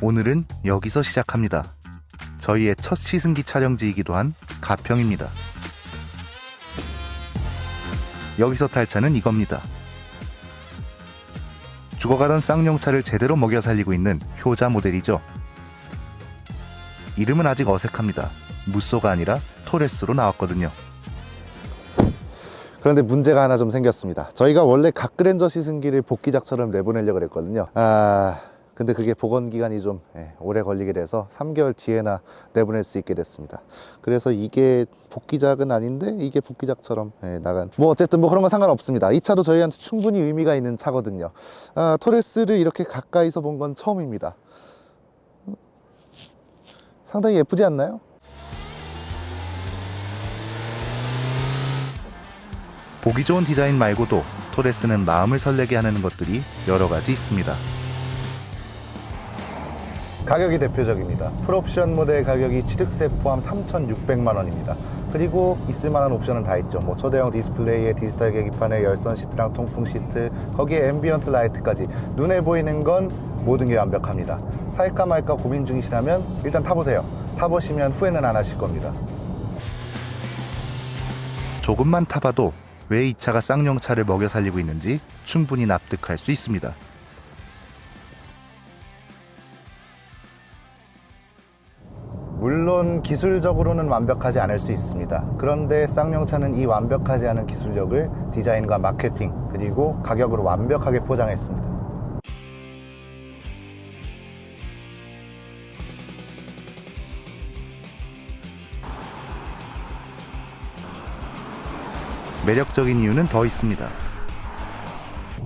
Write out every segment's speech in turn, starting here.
오늘은 여기서 시작합니다. 저희의 첫 시승기 촬영지이기도 한 가평입니다. 여기서 탈 차는 이겁니다. 죽어가던 쌍용차를 제대로 먹여 살리고 있는 효자 모델이죠. 이름은 아직 어색합니다. 무쏘가 아니라 토레스로 나왔거든요. 그런데 문제가 하나 좀 생겼습니다. 저희가 원래 각그랜저 시승기를 복귀작처럼 내보내려고 그랬거든요. 근데 그게 복원기간이 좀 오래 걸리게 돼서 3개월 뒤에나 내보낼 수 있게 됐습니다. 그래서 이게 복귀작은 아닌데 이게 복귀작처럼 나간, 뭐 어쨌든 뭐 그런 건 상관없습니다. 이 차도 저희한테 충분히 의미가 있는 차거든요. 토레스를 이렇게 가까이서 본 건 처음입니다. 상당히 예쁘지 않나요? 보기 좋은 디자인 말고도 토레스는 마음을 설레게 하는 것들이 여러 가지 있습니다. 가격이 대표적입니다. 풀옵션 모델 가격이 취득세 포함 3,600만 원입니다. 그리고 있을만한 옵션은 다 있죠. 뭐 초대형 디스플레이에 디지털 계기판에 열선 시트랑 통풍 시트, 거기에 앰비언트 라이트까지 눈에 보이는 건 모든 게 완벽합니다. 살까 말까 고민 중이시라면 일단 타보세요. 타보시면 후회는 안 하실 겁니다. 조금만 타봐도 왜 이 차가 쌍용차를 먹여 살리고 있는지 충분히 납득할 수 있습니다. 물론 기술적으로는 완벽하지 않을 수 있습니다. 그런데 쌍용차는 이 완벽하지 않은 기술력을 디자인과 마케팅 그리고 가격으로 완벽하게 포장했습니다. 매력적인 이유는 더 있습니다.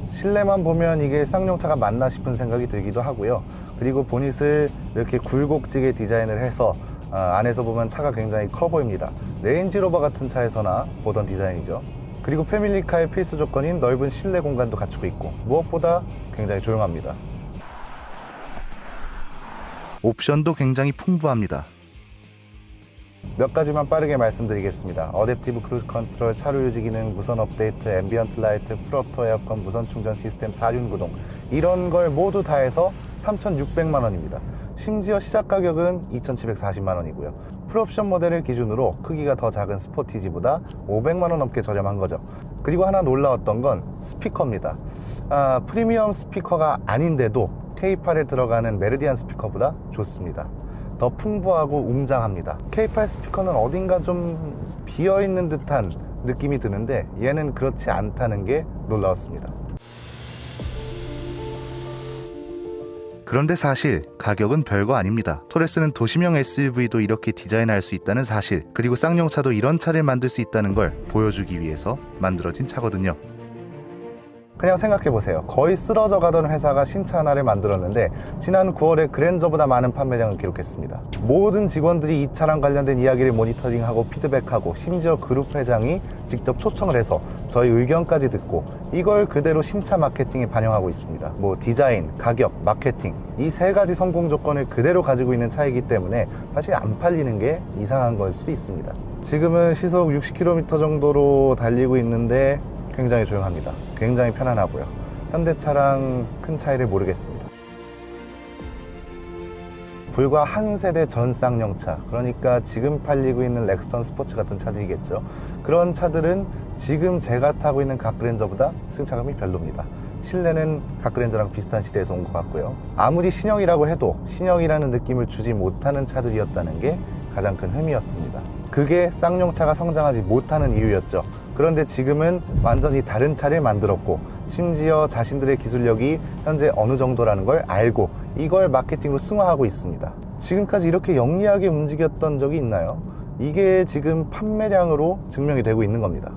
실내만 보면 이게 쌍용차가 맞나 싶은 생각이 들기도 하고요. 그리고 보닛을 이렇게 굴곡지게 디자인을 해서 안에서 보면 차가 굉장히 커 보입니다. 레인지로버 같은 차에서나 보던 디자인이죠. 그리고 패밀리카의 필수 조건인 넓은 실내 공간도 갖추고 있고 무엇보다 굉장히 조용합니다. 옵션도 굉장히 풍부합니다. 몇 가지만 빠르게 말씀드리겠습니다. 어댑티브 크루즈 컨트롤, 차로 유지 기능, 무선 업데이트, 앰비언트 라이트, 풀업터 에어컨, 무선 충전 시스템, 4륜 구동, 이런 걸 모두 다 해서 3,600만 원입니다. 심지어 시작 가격은 2,740만 원이고요. 풀옵션 모델을 기준으로 크기가 더 작은 스포티지보다 500만 원 넘게 저렴한 거죠. 그리고 하나 놀라웠던 건 스피커입니다. 프리미엄 스피커가 아닌데도 K8에 들어가는 메르디안 스피커보다 좋습니다. 더 풍부하고 웅장합니다. K8 스피커는 어딘가 좀 비어있는 듯한 느낌이 드는데 얘는 그렇지 않다는 게 놀라웠습니다. 그런데 사실 가격은 별거 아닙니다. 토레스는 도시명 SUV도 이렇게 디자인할 수 있다는 사실, 그리고 쌍용차도 이런 차를 만들 수 있다는 걸 보여주기 위해서 만들어진 차거든요. 그냥 생각해보세요. 거의 쓰러져 가던 회사가 신차 하나를 만들었는데 지난 9월에 그랜저보다 많은 판매량을 기록했습니다. 모든 직원들이 이 차랑 관련된 이야기를 모니터링하고 피드백하고 심지어 그룹 회장이 직접 초청을 해서 저희 의견까지 듣고 이걸 그대로 신차 마케팅에 반영하고 있습니다. 뭐 디자인, 가격, 마케팅, 이 세 가지 성공 조건을 그대로 가지고 있는 차이기 때문에 사실 안 팔리는 게 이상한 걸 수도 있습니다. 지금은 시속 60km 정도로 달리고 있는데 굉장히 조용합니다. 굉장히 편안하고요. 현대차랑 큰 차이를 모르겠습니다. 불과 한 세대 전 쌍용차, 그러니까 지금 팔리고 있는 렉스턴 스포츠 같은 차들이겠죠. 그런 차들은 지금 제가 타고 있는 각그랜저보다 승차감이 별로입니다. 실내는 각그랜저랑 비슷한 시대에서 온 것 같고요. 아무리 신형이라고 해도 신형이라는 느낌을 주지 못하는 차들이었다는 게 가장 큰 흠이었습니다. 그게 쌍용차가 성장하지 못하는 이유였죠. 그런데 지금은 완전히 다른 차를 만들었고 심지어 자신들의 기술력이 현재 어느 정도라는 걸 알고 이걸 마케팅으로 승화하고 있습니다. 지금까지 이렇게 영리하게 움직였던 적이 있나요? 이게 지금 판매량으로 증명이 되고 있는 겁니다.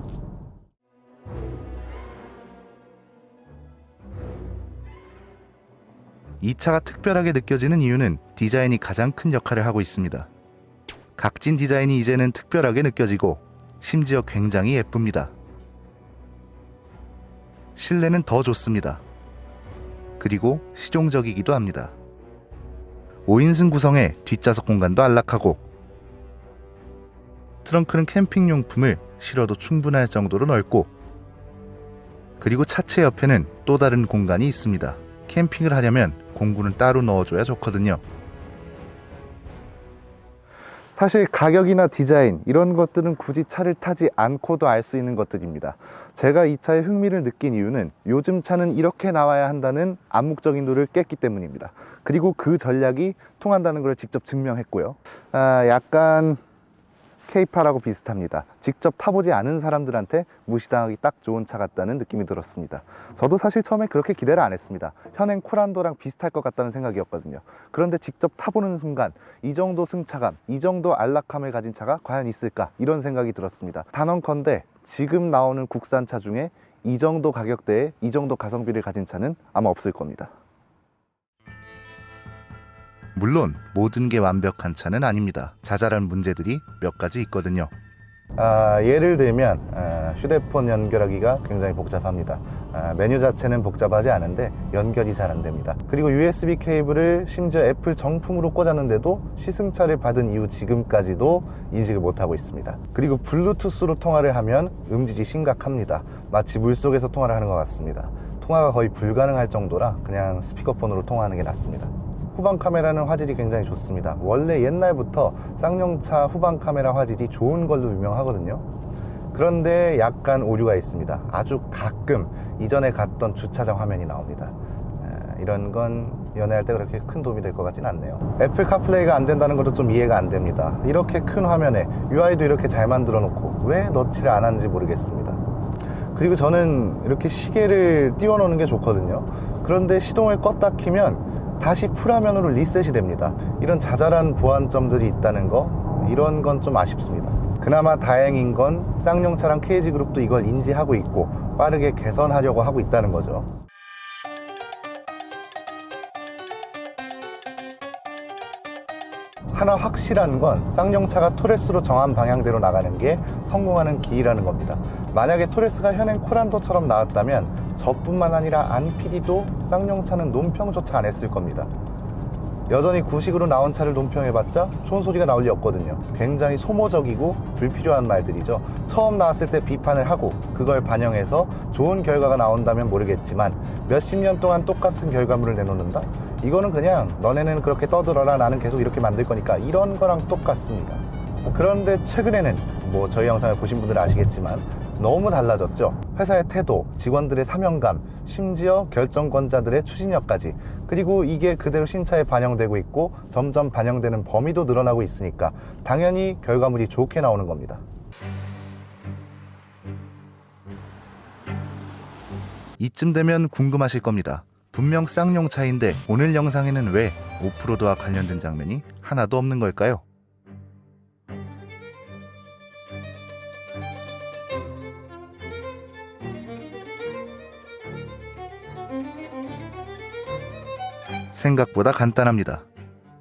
이 차가 특별하게 느껴지는 이유는 디자인이 가장 큰 역할을 하고 있습니다. 각진 디자인이 이제는 특별하게 느껴지고 심지어 굉장히 예쁩니다. 실내는 더 좋습니다. 그리고 실용적이기도 합니다. 5인승 구성에 뒷좌석 공간도 안락하고 트렁크는 캠핑용품을 실어도 충분할 정도로 넓고, 그리고 차체 옆에는 또 다른 공간이 있습니다. 캠핑을 하려면 공구는 따로 넣어줘야 좋거든요. 사실 가격이나 디자인 이런 것들은 굳이 차를 타지 않고도 알 수 있는 것들입니다. 제가 이 차에 흥미를 느낀 이유는 요즘 차는 이렇게 나와야 한다는 암묵적인 룰을 깼기 때문입니다. 그리고 그 전략이 통한다는 걸 직접 증명했고요. 약간 K8하고 비슷합니다. 직접 타보지 않은 사람들한테 무시당하기 딱 좋은 차 같다는 느낌이 들었습니다. 저도 사실 처음에 그렇게 기대를 안 했습니다. 현행 코란도랑 비슷할 것 같다는 생각이었거든요. 그런데 직접 타보는 순간 이 정도 승차감, 이 정도 안락함을 가진 차가 과연 있을까? 이런 생각이 들었습니다. 단언컨대 지금 나오는 국산차 중에 이 정도 가격대에 이 정도 가성비를 가진 차는 아마 없을 겁니다. 물론 모든 게 완벽한 차는 아닙니다. 자잘한 문제들이 몇 가지 있거든요. 예를 들면 휴대폰 연결하기가 굉장히 복잡합니다. 메뉴 자체는 복잡하지 않은데 연결이 잘 안 됩니다. 그리고 USB 케이블을 심지어 애플 정품으로 꽂았는데도 시승차를 받은 이후 지금까지도 인식을 못하고 있습니다. 그리고 블루투스로 통화를 하면 음질이 심각합니다. 마치 물속에서 통화를 하는 것 같습니다. 통화가 거의 불가능할 정도라 그냥 스피커폰으로 통화하는 게 낫습니다. 후방 카메라는 화질이 굉장히 좋습니다. 원래 옛날부터 쌍용차 후방 카메라 화질이 좋은 걸로 유명하거든요. 그런데 약간 오류가 있습니다. 아주 가끔 이전에 갔던 주차장 화면이 나옵니다. 이런 건 연애할 때 그렇게 큰 도움이 될 것 같진 않네요. 애플 카플레이가 안 된다는 것도 좀 이해가 안 됩니다. 이렇게 큰 화면에 UI도 이렇게 잘 만들어 놓고 왜 넣지를 않았는지 모르겠습니다. 그리고 저는 이렇게 시계를 띄워 놓는 게 좋거든요. 그런데 시동을 껐다 키면 다시 풀화면으로 리셋이 됩니다. 이런 자잘한 보완점들이 있다는 거, 이런 건 좀 아쉽습니다. 그나마 다행인 건 쌍용차랑 KG그룹도 이걸 인지하고 있고 빠르게 개선하려고 하고 있다는 거죠. 하나 확실한 건 쌍용차가 토레스로 정한 방향대로 나가는 게 성공하는 길이라는 겁니다. 만약에 토레스가 현행 코란도처럼 나왔다면 저뿐만 아니라 안 PD도 쌍용차는 논평조차 안 했을 겁니다. 여전히 구식으로 나온 차를 논평해봤자 좋은 소리가 나올 리 없거든요. 굉장히 소모적이고 불필요한 말들이죠. 처음 나왔을 때 비판을 하고 그걸 반영해서 좋은 결과가 나온다면 모르겠지만 몇십 년 동안 똑같은 결과물을 내놓는다? 이거는 그냥 너네는 그렇게 떠들어라, 나는 계속 이렇게 만들 거니까, 이런 거랑 똑같습니다. 그런데 최근에는 저희 영상을 보신 분들은 아시겠지만 너무 달라졌죠. 회사의 태도, 직원들의 사명감, 심지어 결정권자들의 추진력까지. 그리고 이게 그대로 신차에 반영되고 있고 점점 반영되는 범위도 늘어나고 있으니까 당연히 결과물이 좋게 나오는 겁니다. 이쯤 되면 궁금하실 겁니다. 분명 쌍용차인데 오늘 영상에는 왜 오프로드와 관련된 장면이 하나도 없는 걸까요? 생각보다 간단합니다.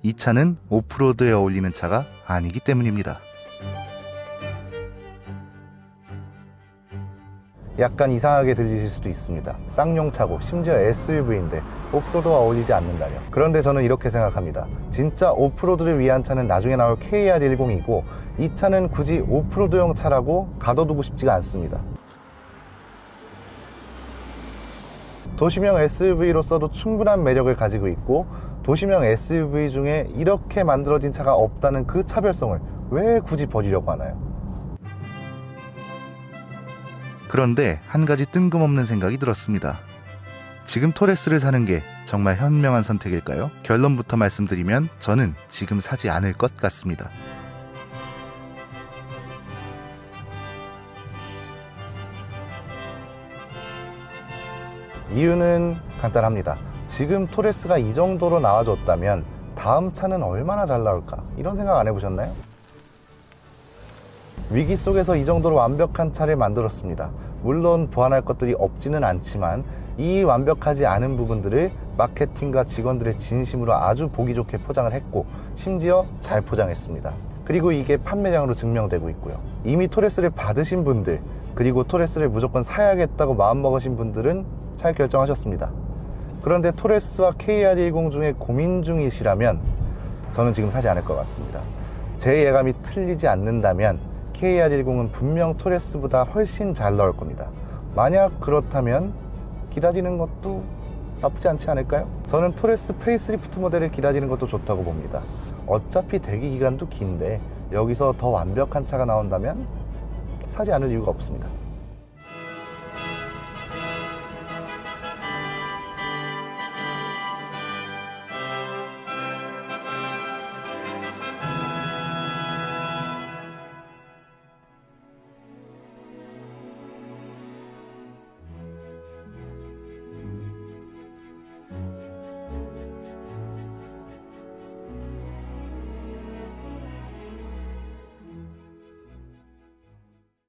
이 차는 오프로드에 어울리는 차가 아니기 때문입니다. 약간 이상하게 들리실 수도 있습니다. 쌍용차고 심지어 SUV인데 오프로드와 어울리지 않는다며. 그런데 저는 이렇게 생각합니다. 진짜 오프로드를 위한 차는 나중에 나올 KR10이고 이 차는 굳이 오프로드용 차라고 가둬두고 싶지가 않습니다. 도시명 SUV로서도 충분한 매력을 가지고 있고 도시명 SUV 중에 이렇게 만들어진 차가 없다는 그 차별성을 왜 굳이 버리려고 하나요? 그런데 한 가지 뜬금없는 생각이 들었습니다. 지금 토레스를 사는 게 정말 현명한 선택일까요? 결론부터 말씀드리면 저는 지금 사지 않을 것 같습니다. 이유는 간단합니다. 지금 토레스가 이 정도로 나와줬다면 다음 차는 얼마나 잘 나올까? 이런 생각 안 해보셨나요? 위기 속에서 이 정도로 완벽한 차를 만들었습니다. 물론 보완할 것들이 없지는 않지만 이 완벽하지 않은 부분들을 마케팅과 직원들의 진심으로 아주 보기 좋게 포장을 했고 심지어 잘 포장했습니다. 그리고 이게 판매량으로 증명되고 있고요. 이미 토레스를 받으신 분들, 그리고 토레스를 무조건 사야겠다고 마음먹으신 분들은 잘 결정하셨습니다. 그런데 토레스와 KR10 중에 고민 중이시라면 저는 지금 사지 않을 것 같습니다. 제 예감이 틀리지 않는다면 KR10은 분명 토레스보다 훨씬 잘 나올 겁니다. 만약 그렇다면 기다리는 것도 나쁘지 않지 않을까요? 저는 토레스 페이스리프트 모델을 기다리는 것도 좋다고 봅니다. 어차피 대기 기간도 긴데 여기서 더 완벽한 차가 나온다면 사지 않을 이유가 없습니다.